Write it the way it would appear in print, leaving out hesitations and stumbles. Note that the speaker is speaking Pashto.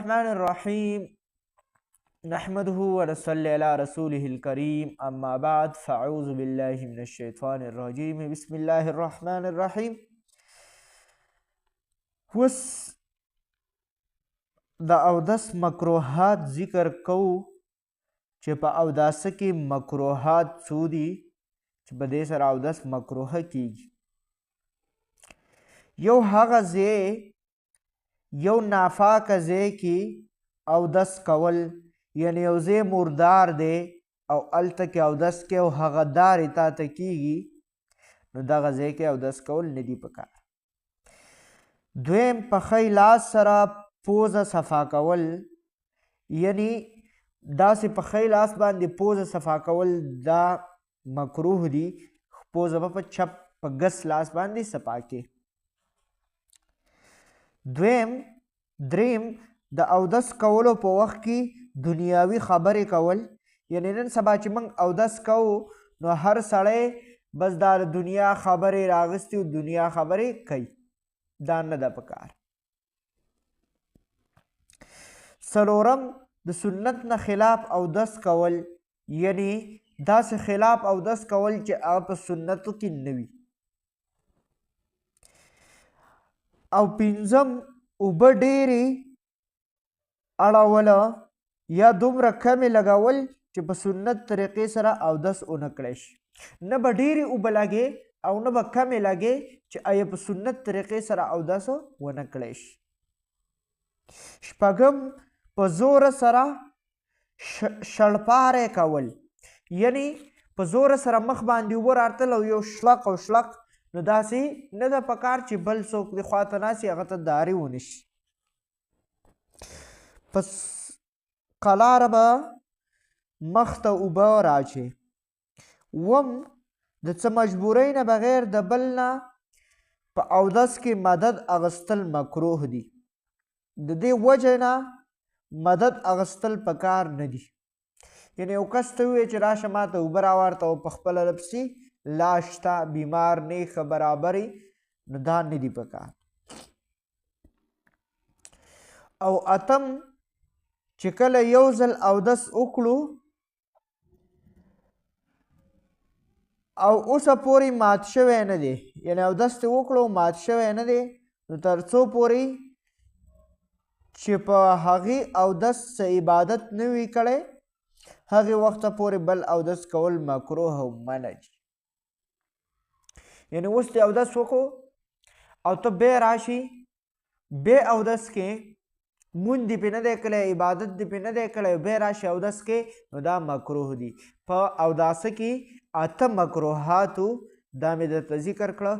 الرحمن الرحيم نحمده ونصلي على رسوله الكريم أما بعد فأعوذ بالله من الشيطان الرجيم بسم الله الرحمن الرحيم. وس د اودس مکروهات ذکر کو چې په اوداسه کې مکروهات څو دي چې په دې سره اودس مکروه کیږي. یو هغه ځای یو ناپاکه ځای کې اودس کول یعنی یو ځای مردار دی او هلته کې اودس کې او هغه دارې تا ته کیږي نو دغه ځای کې اودس کول نه دي پکار. دویم په ښی لاس سره پوزه صفا کول یعنی داسې په ښی لاس باندې پوزه صفا کول دا مکروه دي. پوزه به په چپ په ګس لاس باندې صفا کې. دریم د اودس کولو په وخت کې دنیاوي خبرې کول یعنی نن سبا چې موږ اودس کوو نو هر سړی بس دا د دنیا خبرې راغستې او دنیا خبرې کوي، دا نه ده پکار. څلورم د سنت نه خلاف اودس کول یعنی داسې خلاف اودس کول چې هغه په سنتو کې نه وي. او پنځم اوبه ډېرې اړوله یا دومره کمې لګول چې په سنت طریقې سره اودس ونه کړی شي. نه به ډېرې اوبه لګې او نه به کمې لګې چې آیا په سنت طریقې سره اودس ونه کړی شي. شپږم په زوره سره شړپاری کول یعنی په زوره سره مخ باندې اوبه راتل او یو شلق او شلق نو داسې نه ده پکار چې بل څوک د خواته ناستي هغه ته دارې ونه شي. په قلاره به مخ ته اوبه راچې. اووم د څه مجبورۍ نه بغیر د بل نه په اودس کې مدد اغوستل مکروه دي. د دې وجې نه مدد اغوستل پکار نه دي. یعنی یو کس ته ووایې چې راشه ما ته اوبه راورته او په خپله لپسې لا شته بیمار نیخ برابري نو دا نه دي پکار. او اتم چې کله یو ځل اودس وکړو او اوسه پورې مات شوی نه دی یعنی اودس ته وکړو مات شوی نه دی نو تر څو پورې چې په هغې اودس څه عبادت نه وي کړی هغې وخته پورې بل اودس کول مکروه او منع دي. یعنی اوس دې اودس وکړو او ته بیا راشي بیا اودس کې مونځ دې پې نه دی کړی عبادت دې پې نه دی کړی بیا راشي اودس کې نو دا مکروه دي. په اوداسه کې اته مکروهاتو دا مې درته ذکر کړه.